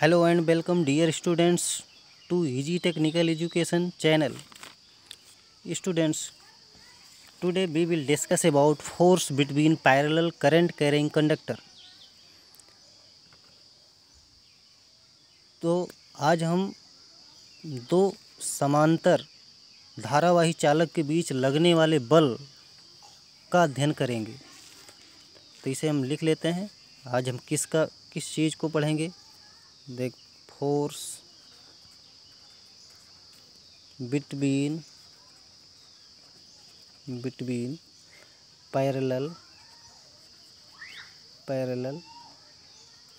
Hello and welcome dear students to Easy Technical Education channel. Students, today we will discuss about force between parallel current carrying conductor. तो आज हम दो समांतर धारावाही चालक के बीच लगने वाले बल का अध्ययन करेंगे। तो इसे हम लिख लेते हैं। आज हम किस चीज़ को पढ़ेंगे? देख, force between parallel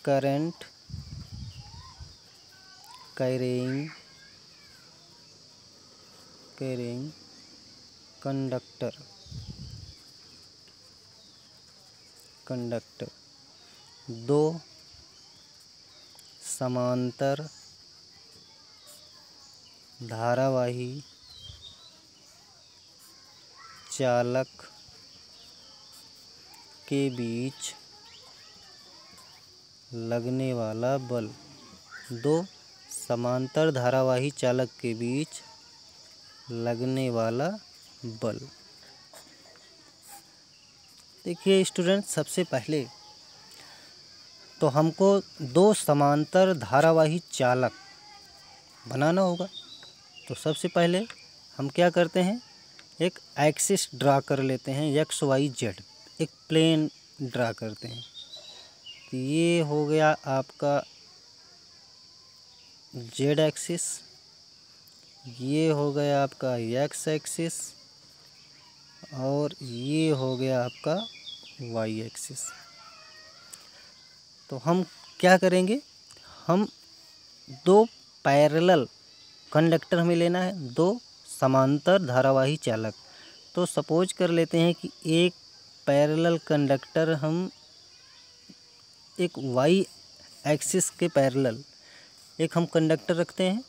current carrying conductor दो समांतर धारावाही चालक के बीच लगने वाला बल। दो समांतर धारावाही चालक के बीच लगने वाला बल। देखिए स्टूडेंट, सबसे पहले तो हमको दो समांतर धारावाही चालक बनाना होगा। तो सबसे पहले हम क्या करते हैं, एक एक्सिस ड्रा कर लेते हैं, एक्स वाई जेड, एक प्लेन ड्रा करते हैं। तो ये हो गया आपका जेड एक्सिस, ये हो गया आपका एक्स एक्सिस, और ये हो गया आपका वाई एक्सिस। तो हम क्या करेंगे, हम दो पैरेलल कंडक्टर हमें लेना है, दो समांतर धारावाही चालक। तो सपोज कर लेते हैं कि एक पैरेलल कंडक्टर हम एक वाई एक्सिस के पैरेलल एक हम कंडक्टर रखते हैं,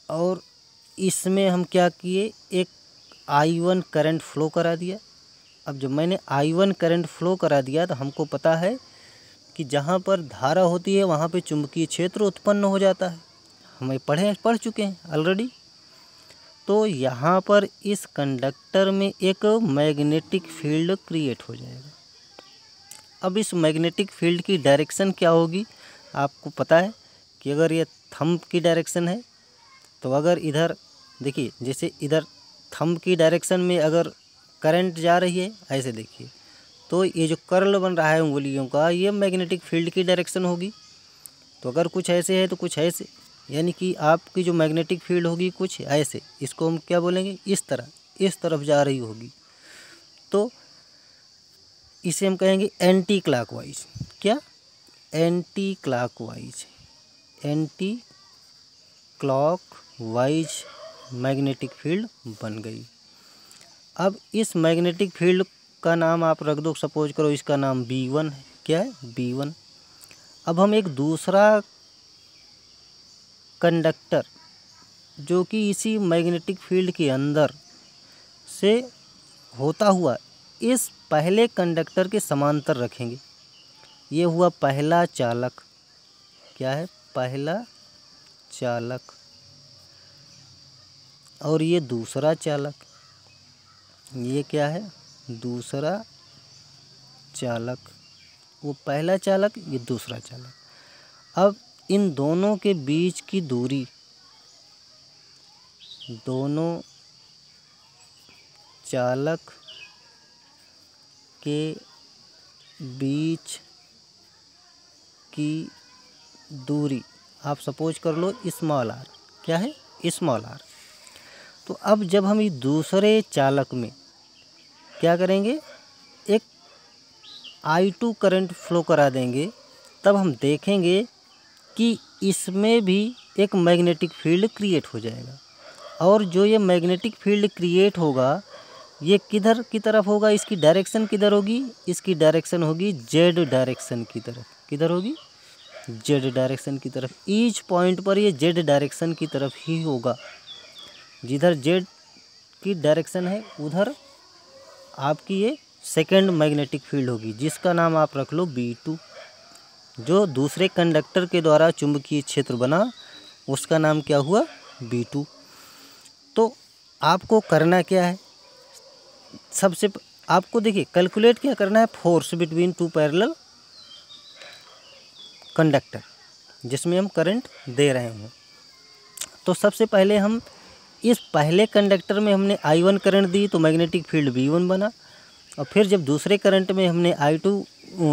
और इसमें हम क्या किए, एक I1 करंट फ्लो करा दिया। अब जब मैंने I1 करंट फ्लो करा दिया तो हमको पता है कि जहाँ पर धारा होती है वहाँ पे चुंबकीय क्षेत्र उत्पन्न हो जाता है। हमें पढ़ चुके हैं ऑलरेडी। तो यहाँ पर इस कंडक्टर में एक मैग्नेटिक फील्ड क्रिएट हो जाएगा। अब इस मैग्नेटिक फील्ड की डायरेक्शन क्या होगी, आपको पता है कि अगर ये थंब की डायरेक्शन है तो अगर इधर देखिए, जैसे इधर थंब की डायरेक्शन में अगर करंट जा रही है, ऐसे देखिए, तो ये जो कर्ल बन रहा है उंगलियों का, ये मैग्नेटिक फील्ड की डायरेक्शन होगी। तो अगर कुछ ऐसे है तो कुछ ऐसे, यानी कि आपकी जो मैग्नेटिक फील्ड होगी कुछ ऐसे, इसको हम क्या बोलेंगे, इस तरफ जा रही होगी। तो इसे हम कहेंगे एंटी क्लॉकवाइज। क्या? एंटी क्लॉकवाइज मैग्नेटिक फील्ड बन गई। अब इस मैग्नेटिक फील्ड का नाम आप रख दो, सपोज करो इसका नाम B1 है। क्या है? B1। अब हम एक दूसरा कंडक्टर जो कि इसी मैग्नेटिक फील्ड के अंदर से होता हुआ इस पहले कंडक्टर के समांतर रखेंगे। ये हुआ पहला चालक। क्या है? पहला चालक। और ये दूसरा चालक। ये क्या है? दूसरा चालक। वो पहला चालक, ये दूसरा चालक। अब इन दोनों के बीच की दूरी, दोनों चालक के बीच की दूरी आप सपोज कर लो स्मॉल आर। क्या है? Small R. तो अब जब हम इस दूसरे चालक में क्या करेंगे, एक I2 करंट फ्लो करा देंगे, तब हम देखेंगे कि इसमें भी एक मैग्नेटिक फील्ड क्रिएट हो जाएगा। और जो ये मैग्नेटिक फील्ड क्रिएट होगा, ये किधर की तरफ होगा, इसकी डायरेक्शन किधर होगी, इसकी डायरेक्शन होगी जेड डायरेक्शन की तरफ। किधर होगी? जेड डायरेक्शन की तरफ। ईच पॉइंट पर ये जेड डायरेक्शन की तरफ ही होगा। जिधर जेड की डायरेक्शन है उधर आपकी ये सेकेंड मैग्नेटिक फील्ड होगी, जिसका नाम आप रख लो B2। जो दूसरे कंडक्टर के द्वारा चुंबकीय क्षेत्र बना उसका नाम क्या हुआ, B2। तो आपको करना क्या है, आपको देखिए कैलकुलेट क्या करना है, force between two parallel conductor जिसमें हम करंट दे रहे हैं। तो सबसे पहले हम इस पहले कंडक्टर में हमने I1 करंट दी तो मैग्नेटिक फील्ड V1 बना, और फिर जब दूसरे करंट में हमने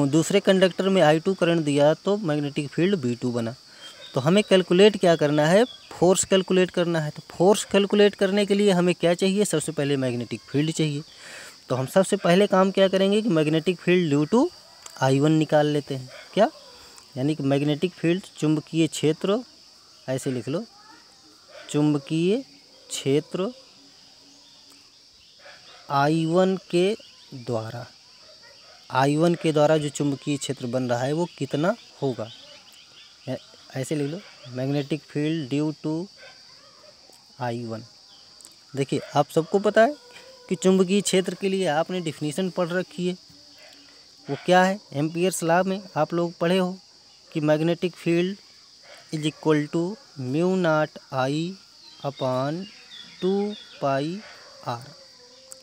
दूसरे कंडक्टर में I2 करंट दिया तो मैग्नेटिक फील्ड V2 बना। तो हमें कैलकुलेट क्या करना है, फोर्स कैलकुलेट करना है। तो फोर्स कैलकुलेट करने के लिए हमें क्या चाहिए, सबसे पहले मैग्नेटिक फील्ड चाहिए। तो हम सबसे पहले काम क्या करेंगे कि magnetic field due to I1 निकाल लेते हैं। क्या, यानी कि मैग्नेटिक फील्ड चुंबकीय क्षेत्र, ऐसे लिख लो, चुंबकीय क्षेत्र I1 के द्वारा जो चुंबकीय क्षेत्र बन रहा है वो कितना होगा, ऐसे लिख लो, magnetic field due to I1। देखिए आप सबको पता है कि चुंबकीय क्षेत्र के लिए आपने डिफिनीशन पढ़ रखी है, वो क्या है, एम्पियर्स लॉ में आप लोग पढ़े हो कि magnetic field is equal to mu naught I upon 2πr।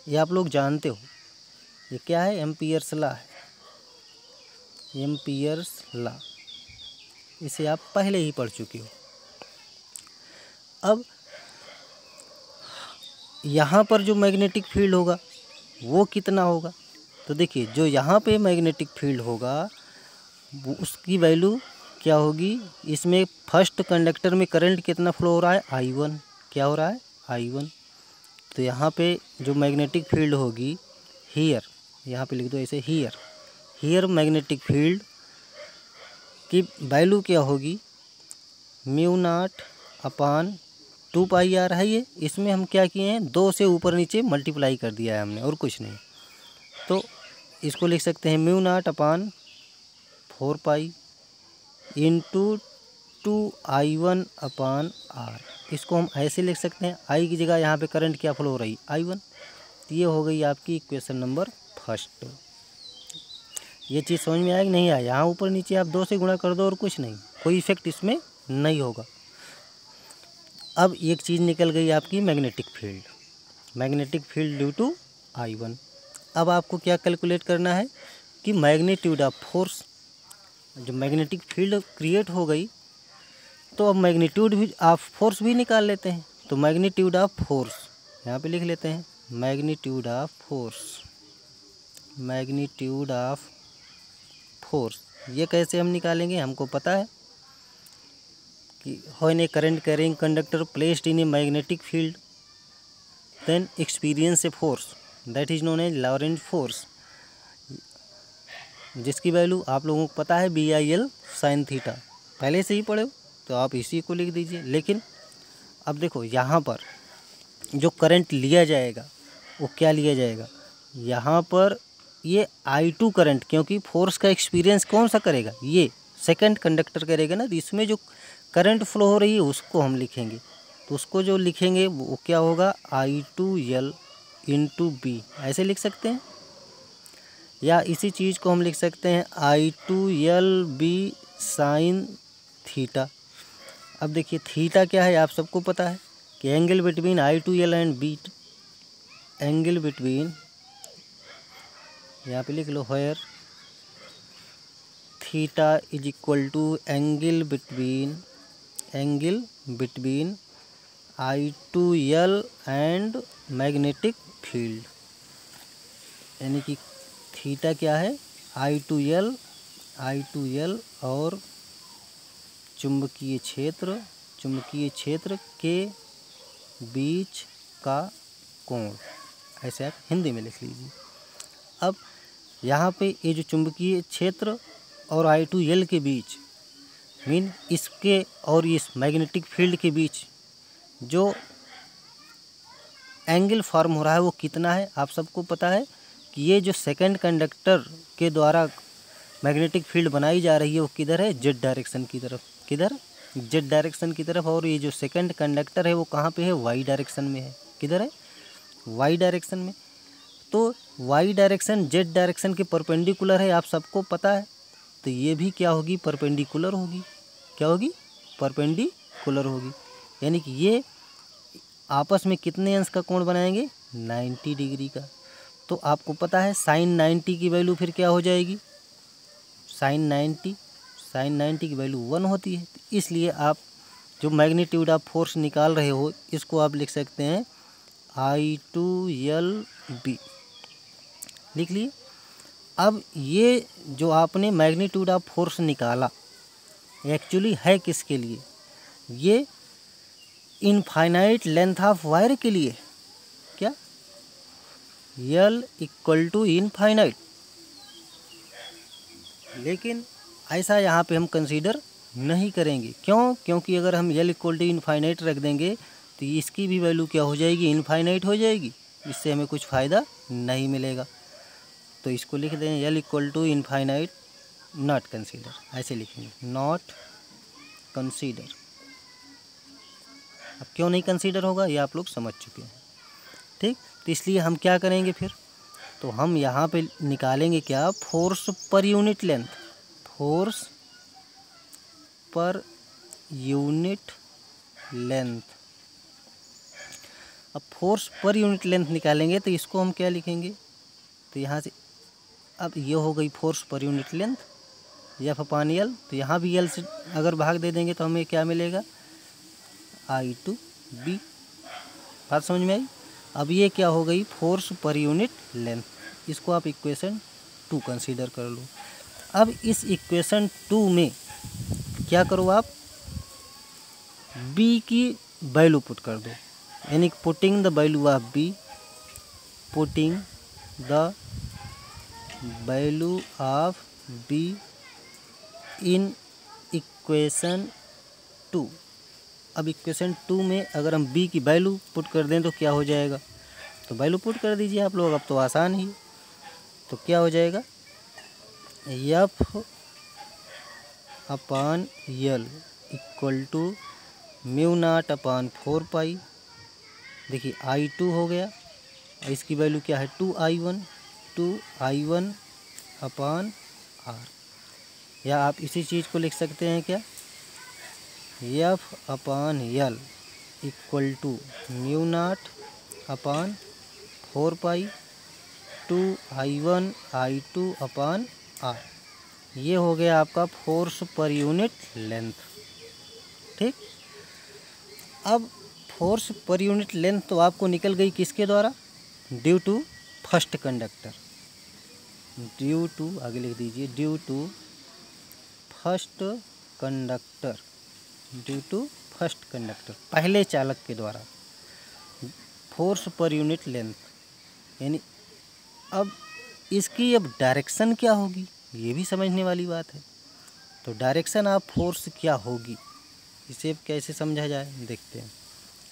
ये आप लोग जानते हो, ये क्या है, एम्पियर्स लॉ है, एम्पियर्स लॉ, इसे आप पहले ही पढ़ चुके हो। अब यहाँ पर जो मैग्नेटिक फील्ड होगा वो कितना होगा, तो देखिए जो यहाँ पे मैग्नेटिक फील्ड होगा वो उसकी वैल्यू क्या होगी, इसमें फर्स्ट कंडक्टर में करंट कितना फ्लो हो रहा है, I1, क्या हो रहा है, I1। तो यहाँ पे जो मैग्नेटिक फील्ड होगी हियर, यहाँ पे लिख दो ऐसे, हियर मैग्नेटिक फील्ड की वैल्यू क्या होगी, म्यू नॉट अपॉन 2πr है ये, इसमें हम क्या किए हैं, 2 से ऊपर नीचे मल्टीप्लाई कर दिया है हमने और कुछ नहीं। तो इसको लिख सकते हैं mu not upon 4π into 2I1 upon r। इसको हम ऐसे लिख सकते हैं, I की जगह यहाँ पे करंट क्या फ्लो हो रही, I1। तो ये हो गई आपकी इक्वेशन नंबर फर्स्ट। ये चीज़ समझ में आया कि नहीं आया, यहाँ ऊपर नीचे आप 2 से गुणा कर दो और कुछ नहीं, कोई इफेक्ट इसमें नहीं होगा। अब एक चीज़ निकल गई आपकी magnetic field due to I1। अब आपको क्या कैलकुलेट करना है कि मैग्नीट्यूड ऑफ फोर्स, जो मैग्नेटिक फील्ड क्रिएट हो गई तो अब मैग्नीट्यूड भी ऑफ फोर्स भी निकाल लेते हैं। तो मैग्नीट्यूड ऑफ फोर्स यहाँ पे लिख लेते हैं, मैग्नीट्यूड ऑफ फोर्स ये कैसे हम निकालेंगे, हमको पता है कि when a current carrying conductor placed in a magnetic field then experience a force that is known as Lorentz force, जिसकी वैल्यू आप लोगों को पता है BIL sin थीटा, पहले से ही पढ़े हो तो आप इसी को लिख दीजिए। लेकिन अब देखो यहाँ पर जो करंट लिया जाएगा वो क्या लिया जाएगा, यहाँ पर ये I2 करंट, क्योंकि फोर्स का एक्सपीरियंस कौन सा करेगा, ये सेकंड कंडक्टर करेगा ना, तो इसमें जो करंट फ्लो हो रही है उसको हम लिखेंगे। तो उसको जो लिखेंगे वो क्या होगा, I2L इंटू B, ऐसे लिख सकते हैं। या इसी चीज़ को हम लिख सकते हैं I2LB साइन थीटा। अब देखिए थीटा क्या है, आप सबको पता है कि angle between I2L and B, angle between, यहाँ पे लिख लो where theta is equal to angle between I2L and magnetic field, यानी कि थीटा क्या है, I2L और चुंबकीय क्षेत्र के बीच का कोण, ऐसे आप हिंदी में लिख लीजिए। अब यहाँ पे ये जो चुंबकीय क्षेत्र और I2L के बीच मीन इसके और इस मैग्नेटिक फील्ड के बीच जो एंगल फॉर्म हो रहा है वो कितना है, आप सबको पता है कि ये जो सेकंड कंडक्टर के द्वारा मैग्नेटिक फील्ड बनाई जा रही है वो किधर है, जेड डायरेक्शन की तरफ, किधर, जेड डायरेक्शन की तरफ। और ये जो सेकंड कंडक्टर है वो कहाँ पे है, वाई डायरेक्शन में है, किधर है, वाई डायरेक्शन में। तो वाई डायरेक्शन जेड डायरेक्शन के परपेंडिकुलर है, आप सबको पता है। तो ये भी क्या होगी, परपेंडिकुलर होगी। क्या होगी, परपेंडिकुलर होगी। यानी कि ये आपस में कितने अंश का कोण बनाएंगे, 90 डिग्री का। तो आपको पता है साइन 90 की वैल्यू फिर क्या हो जाएगी, साइन 90 की वैल्यू 1 होती है। तो इसलिए आप जो मैग्नीट्यूड ऑफ फोर्स निकाल रहे हो इसको आप लिख सकते हैं I2LB, लिख लिए। अब ये जो आपने मैग्नीट्यूड ऑफ फोर्स निकाला एक्चुअली है किसके लिए, ये इनफाइनाइट लेंथ ऑफ वायर के लिए। क्या, L = इनफाइनाइट। लेकिन ऐसा यहाँ पे हम कंसीडर नहीं करेंगे। क्यों, क्योंकि अगर हम L = इनफाइनाइट रख देंगे तो इसकी भी वैल्यू क्या हो जाएगी, इनफाइनाइट हो जाएगी। इससे हमें कुछ फ़ायदा नहीं मिलेगा। तो इसको लिख दें L = इनफाइनाइट नॉट कंसीडर, ऐसे लिखेंगे, नॉट कंसीडर। अब क्यों नहीं कंसीडर होगा ये आप लोग समझ चुके हैं, ठीक। तो इसलिए हम क्या करेंगे फिर, तो हम यहाँ पे निकालेंगे क्या, force per unit length, force per unit length. अब फोर्स पर यूनिट लेंथ निकालेंगे तो इसको हम क्या लिखेंगे, तो यहाँ से अब ये हो गई force per unit length F/L। तो यहाँ भी L से अगर भाग दे देंगे तो हमें क्या मिलेगा, I2B। बात समझ में आई। अब ये क्या हो गई, फोर्स पर यूनिट लेंथ। इसको आप इक्वेशन 2 कंसीडर कर लो। अब इस इक्वेशन 2 में क्या करो आप, B की वैल्यू पुट कर दो, यानी putting the value of B, putting the value of B in equation 2। अब इक्वेशन 2 में अगर हम B की वैल्यू पुट कर दें तो क्या हो जाएगा, तो वैल्यू पुट कर दीजिए आप लोग, अब तो आसान ही। तो क्या हो जाएगा, F/L = μ0/4 पाई। देखिए I2 हो गया, इसकी वैल्यू क्या है, 2I1/R। या आप इसी चीज़ को लिख सकते हैं क्या, F/L = μ0/4 पाई 2I1I2/R। ये हो गया आपका फोर्स पर यूनिट लेंथ, ठीक। अब फोर्स पर यूनिट लेंथ तो आपको निकल गई किसके द्वारा, due to first conductor, due to, आगे लिख दीजिए, due to first conductor, due to first conductor, पहले चालक के द्वारा फोर्स पर यूनिट लेंथ। यानी अब इसकी अब डायरेक्शन क्या होगी ये भी समझने वाली बात है। तो डायरेक्शन ऑफ फोर्स क्या होगी, इसे अब कैसे समझा जाए देखते हैं।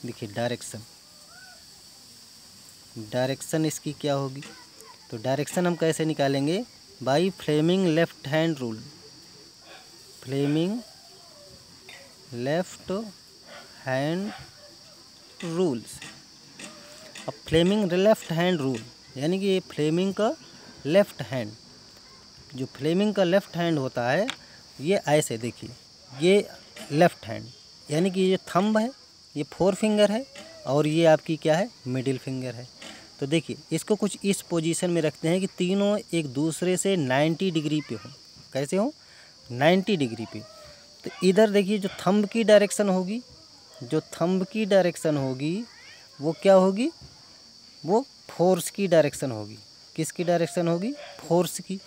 देखिए डायरेक्शन इसकी क्या होगी, तो डायरेक्शन हम कैसे निकालेंगे, by Fleming left hand rule, Fleming left hand rules. अब फ्लेमिंग लेफ्ट हैंड रूल यानी कि ये फ्लेमिंग का लेफ्ट हैंड, जो फ्लेमिंग का लेफ्ट हैंड होता है ये ऐसे, देखिए ये लेफ्ट हैंड यानी कि ये थंब है, ये 4 फिंगर है और ये आपकी क्या है, मिडिल फिंगर है। तो देखिए इसको कुछ इस पोजीशन में रखते हैं कि तीनों एक दूसरे से 90 डिग्री पे हों। कैसे हों, 90 डिग्री पे। तो इधर देखिए जो थंब की डायरेक्शन होगी, जो थंब की डायरेक्शन होगी वो क्या होगी, वो फोर्स की डायरेक्शन होगी। किसकी डायरेक्शन होगी, फोर्स की।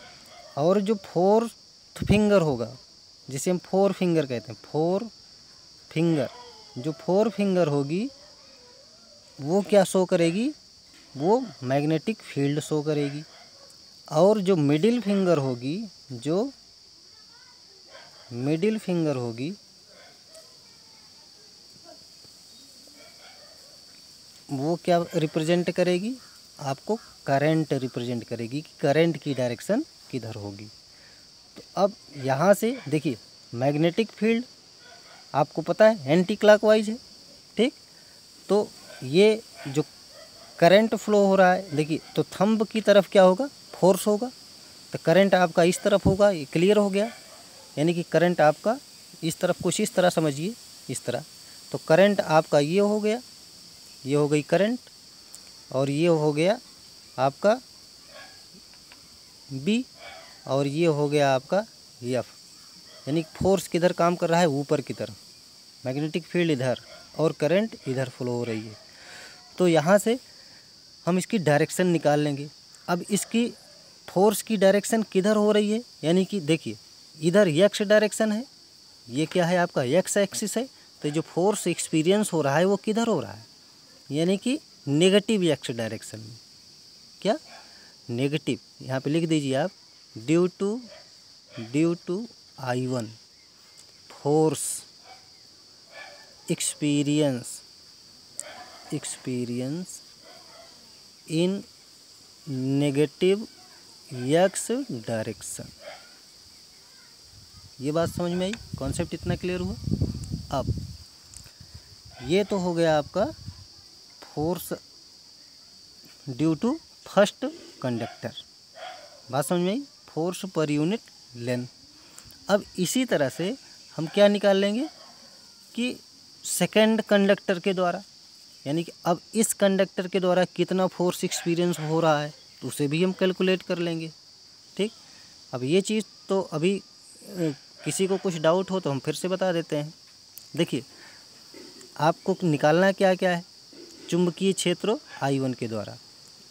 और जो 4th फिंगर होगा जिसे हम 4 फिंगर कहते हैं, 4 फिंगर, जो 4 फिंगर होगी वो क्या शो करेगी, वो मैग्नेटिक फील्ड शो करेगी। और जो मिडिल फिंगर होगी, जो मिडिल फिंगर होगी वो क्या रिप्रेजेंट करेगी, आपको करंट रिप्रेजेंट करेगी कि करंट की डायरेक्शन किधर होगी। तो अब यहाँ से देखिए मैग्नेटिक फील्ड आपको पता है एंटी क्लॉकवाइज है, ठीक। तो ये जो करंट फ्लो हो रहा है देखिए, तो थंब की तरफ क्या होगा, फोर्स होगा, तो करंट आपका इस तरफ होगा, ये क्लियर हो गया। यानी कि करंट आपका इस तरफ, कुछ इस तरह समझिए, इस तरह। तो करंट आपका ये हो गया, ये हो गई करंट, और ये हो गया आपका बी, और ये हो गया आपका एफ। यानी फोर्स किधर काम कर रहा है, ऊपर की तरफ, मैग्नेटिक फील्ड इधर और करंट इधर फ्लो हो रही है। तो यहाँ से हम इसकी डायरेक्शन निकाल लेंगे। अब इसकी फोर्स की डायरेक्शन किधर हो रही है, यानी कि देखिए इधर एक्स डायरेक्शन है, ये क्या है आपका एक्स एक्सिस है। तो जो फोर्स एक्सपीरियंस हो रहा है वो किधर हो रहा है, यानी कि नेगेटिव एक्स डायरेक्शन में। क्या नेगेटिव, यहाँ पे लिख दीजिए आप, due to I1 force experience in negative X direction. ये बात समझ में आई, कॉन्सेप्ट इतना क्लियर हुआ। अब ये तो हो गया आपका force due to first conductor, बात समझ में आई, फोर्स पर यूनिट लेंथ। अब इसी तरह से हम क्या निकाल लेंगे कि सेकंड कंडक्टर के द्वारा, यानी कि अब इस कंडक्टर के द्वारा कितना फोर्स एक्सपीरियंस हो रहा है, तो उसे भी हम कैलकुलेट कर लेंगे। ठीक, अब ये चीज़ तो अभी किसी को कुछ डाउट हो तो हम फिर से बता देते हैं। देखिए आपको निकालना क्या क्या है, चुंबकीय क्षेत्र I1 के द्वारा,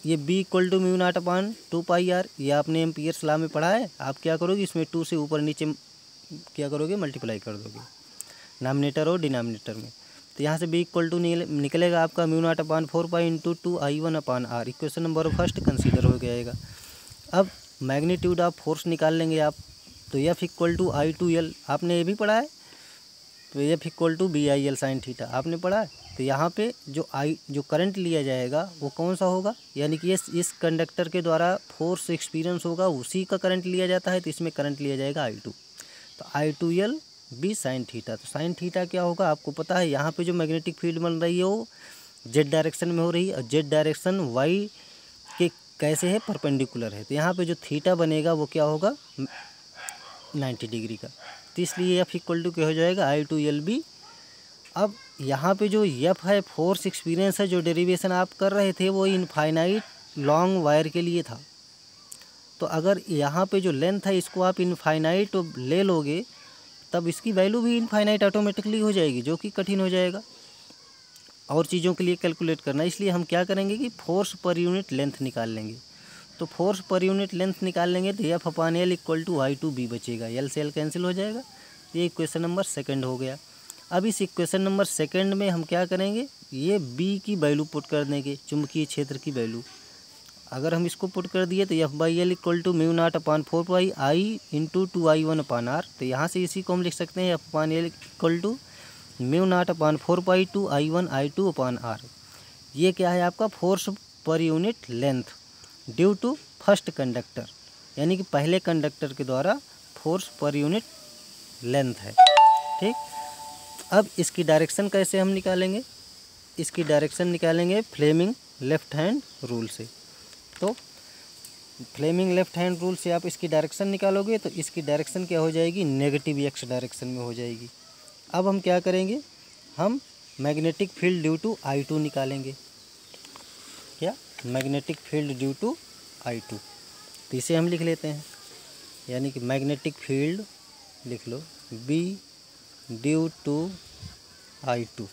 ये B = μ0/2πr, ये आपने एम्पियर्स लॉ में पढ़ा है। आप क्या करोगे, इसमें 2 से ऊपर नीचे क्या करोगे, मल्टीप्लाई कर दोगे नामिनेटर और डिनोमिनेटर में। तो यहाँ से B = निकलेगा आपका μ0/4π × 2I1/r। Equation number first consider हो जाएगा। अब मैग्नीट्यूड ऑफ फोर्स निकाल लेंगे आप, तो F = I2L आपने ये भी पढ़ा है, तो F = BIL sin θ आपने पढ़ा है। तो यहाँ पे जो करंट लिया जाएगा वो कौन सा होगा, यानी कि इस कंडक्टर के द्वारा फोर्स एक्सपीरियंस होगा उसी का करंट लिया जाता है, तो इसमें करंट लिया जाएगा I2। तो I2L B sin θ। तो sin θ क्या होगा आपको पता है, यहाँ पे जो मैग्नेटिक फील्ड बन रही है वो जेड डायरेक्शन में हो रही है, और जेड डायरेक्शन वाई के कैसे है, परपेंडिकुलर है। तो यहाँ पे जो थीटा बनेगा वो क्या होगा, 90 डिग्री का। तो इसलिए F = क्या हो जाएगा, I2LB। अब यहाँ पे जो F है, फोर्स एक्सपीरियंस है, जो डेरिवेशन आप कर रहे थे वो इनफाइनाइट लॉन्ग वायर के लिए था। तो अगर यहाँ पे जो लेंथ है इसको आप इनफाइनाइट ले लोगे, तब इसकी वैल्यू भी इनफाइनाइट ऑटोमेटिकली हो जाएगी, जो कि कठिन हो जाएगा और चीज़ों के लिए कैलकुलेट करना। इसलिए हम क्या करेंगे कि फोर्स पर यूनिट लेंथ निकाल लेंगे। तो फोर्स पर यूनिट लेंथ निकाल लेंगे तो F/L = I2B बचेगा, L से L कैंसिल हो जाएगा। ये इक्वेशन नंबर सेकंड हो गया। अब इस इक्वेशन नंबर सेकंड में हम क्या करेंगे, ये B की वैल्यू पुट कर देंगे, चुंबकीय क्षेत्र की वैल्यू। अगर हम इसको पुट कर दिए तो F/L = μ0/4πI × 2I1/r। तो यहाँ से इसी को हम लिख सकते हैं F/L = μ0/4π 2I1I2/r। ये क्या है आपका, force per unit length due to first conductor, यानी कि पहले कंडक्टर के द्वारा फोर्स पर यूनिट लेंथ है। ठीक, अब इसकी डायरेक्शन कैसे हम निकालेंगे, इसकी डायरेक्शन निकालेंगे फ्लेमिंग लेफ्ट हैंड रूल से। तो फ्लेमिंग लेफ्ट हैंड रूल से आप इसकी डायरेक्शन निकालोगे तो इसकी डायरेक्शन क्या हो जाएगी, नेगेटिव एक्स डायरेक्शन में हो जाएगी। अब हम क्या करेंगे, हम magnetic field due to I2 निकालेंगे। क्या, magnetic field due to I2। तो इसे हम लिख लेते हैं, यानी कि मैग्नेटिक फील्ड लिख लो B ड्यू टू I2।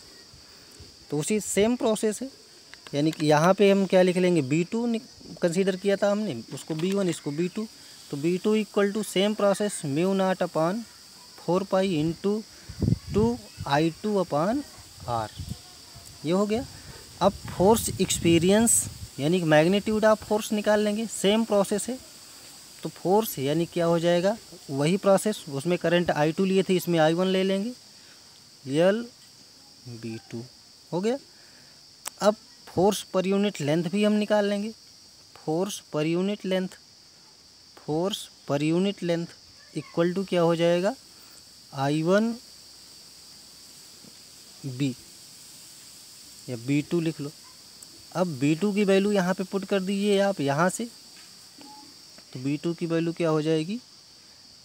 तो उसी सेम प्रोसेस है, यानी कि यहाँ पे हम क्या लिख लेंगे, B2 कंसीडर किया था हमने, उसको B1 इसको B2। तो B2 = सेम प्रोसेस μ0/4π × 2I2/r। ये हो गया। अब फोर्स एक्सपीरियंस यानी कि मैग्नीट्यूड ऑफ फोर्स निकाल लेंगे, सेम प्रोसेस है। तो फोर्स यानी क्या हो जाएगा, वही प्रोसेस, उसमें करंट I2 लिए थे, इसमें I1 ले लेंगे, LB2 हो गया। अब फोर्स पर यूनिट लेंथ भी हम निकाल लेंगे, force per unit length equal to क्या हो जाएगा, I1B या B2 लिख लो। अब B2 की वैल्यू यहाँ पे पुट कर दीजिए आप, यहाँ से तो B2 की वैल्यू क्या हो जाएगी,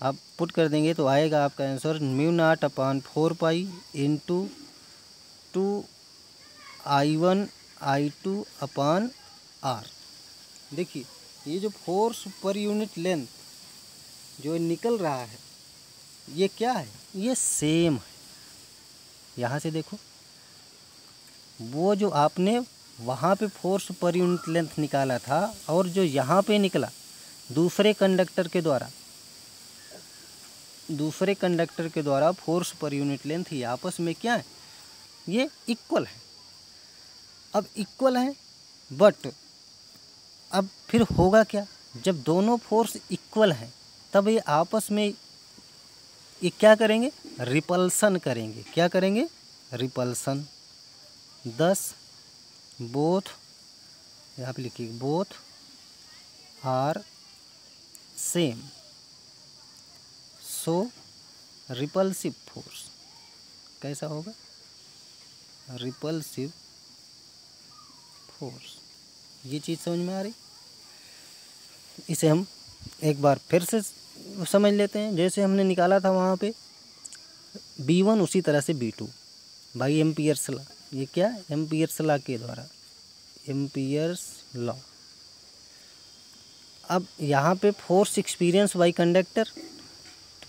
आप पुट कर देंगे तो आएगा आपका आंसर μ0/4 इंटू 2I1I2/R। देखिए ये जो फोर्स पर यूनिट लेंथ जो निकल रहा है ये क्या है, ये सेम है। यहाँ से देखो, वो जो आपने वहाँ पे फोर्स पर यूनिट लेंथ निकाला था और जो यहाँ पे निकला दूसरे कंडक्टर के द्वारा फोर्स पर यूनिट लेंथ, ये आपस में क्या है, ये इक्वल है। अब इक्वल है, बट अब फिर होगा क्या, जब दोनों फोर्स इक्वल हैं तब ये आपस में ये क्या करेंगे, रिपल्सन करेंगे। क्या करेंगे, रिपल्सन। दस बोथ, यहाँ पे लिखिए both are same, so repulsive force कैसा होगा, रिपल्सिव फोर्स। ये चीज़ समझ में आ रही, इसे हम एक बार फिर से समझ लेते हैं। जैसे हमने निकाला था वहाँ पे B1, उसी तरह से B2 बाई एम्पियर्स लॉ। ये क्या है, एम्पियर्स लॉ के द्वारा, एम्पियर्स लॉ। अब यहाँ पे force experience by conductor,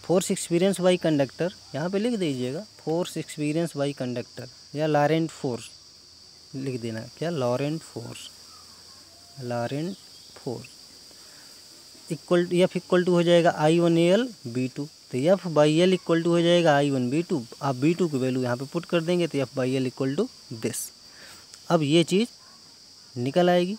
force experience by conductor यहाँ पे लिख दीजिएगा, फोर्स एक्सपीरियंस बाई कंडक्टर या लॉरेंट फोर्स लिख देना। क्या, Lorentz force, Lorentz force equal to हो जाएगा I1AL B2, तो F/L इक्वल टू हो जाएगा I1 B2। आप B2 की वैल्यू यहाँ पे पुट कर देंगे तो F/L इक्वल टू दिस। अब ये चीज़ निकल आएगी।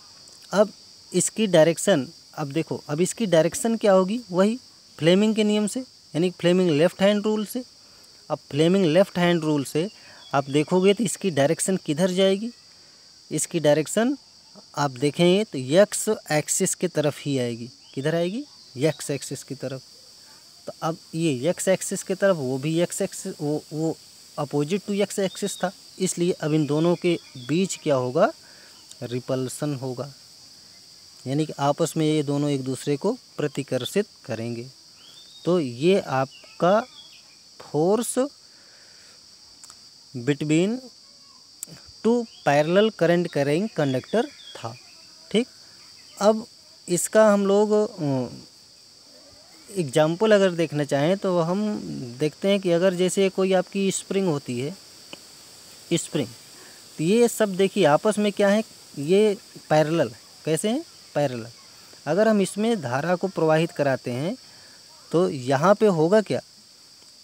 अब इसकी डायरेक्शन, अब देखो, अब इसकी डायरेक्शन क्या होगी, वही फ्लेमिंग के नियम से, यानी फ्लेमिंग लेफ्ट हैंड रूल से। अब फ्लेमिंग लेफ्ट हैंड रूल से आप देखोगे तो इसकी डायरेक्शन किधर जाएगी, इसकी डायरेक्शन आप देखेंगे तो एक्स एक्सिस की तरफ ही आएगी। किधर आएगी, एक्स एक्सिस की तरफ। तो अब ये एक्स एक्सिस की तरफ, वो भी एक्स एक्सिस, वो अपोजिट टू एक्स एक्सिस था, इसलिए अब इन दोनों के बीच क्या होगा, रिपल्सन होगा, यानी कि आपस में ये दोनों एक दूसरे को प्रतिकर्षित करेंगे। तो ये आपका force between two parallel current carrying conductor था। ठीक, अब इसका हम लोग एग्जाम्पल अगर देखना चाहें तो हम देखते हैं कि अगर जैसे कोई आपकी स्प्रिंग होती है, स्प्रिंग, तो ये सब देखिए आपस में क्या है, ये पैरेलल है। कैसे हैं, पैरेलल। अगर हम इसमें धारा को प्रवाहित कराते हैं तो यहाँ पे होगा क्या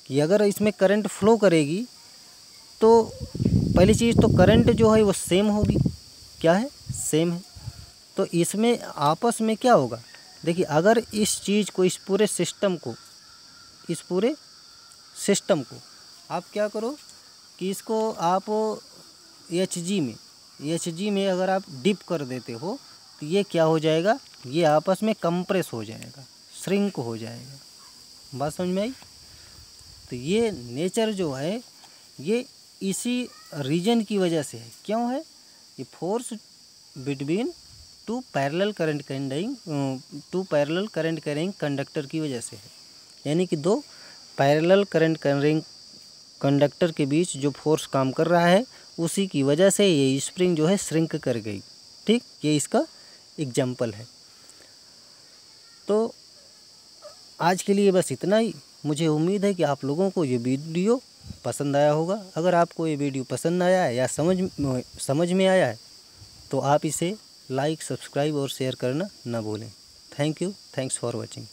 कि अगर इसमें करंट फ्लो करेगी तो पहली चीज़ तो करंट जो है वो सेम होगी। क्या है, सेम है। तो इसमें आपस में क्या होगा, देखिए अगर इस चीज़ को, इस पूरे सिस्टम को आप क्या करो कि इसको आप एच जी में अगर आप डिप कर देते हो तो ये क्या हो जाएगा, ये आपस में कंप्रेस हो जाएगा, श्रिंक हो जाएगा। बात समझ में आई। तो ये नेचर जो है ये इसी रीजन की वजह से है। क्यों है, ये force between two parallel current carrying conductor की वजह से है, यानी कि दो पैरेलल करंट कैरिंग कंडक्टर के बीच जो फोर्स काम कर रहा है उसी की वजह से ये स्प्रिंग जो है श्रिंक कर गई। ठीक, ये इसका एग्जाम्पल है। तो आज के लिए बस इतना ही। मुझे उम्मीद है कि आप लोगों को ये वीडियो पसंद आया होगा। अगर आपको ये वीडियो पसंद आया है या समझ में आया है तो आप इसे लाइक, सब्सक्राइब और शेयर करना ना भूलें। Thank you, thanks for watching.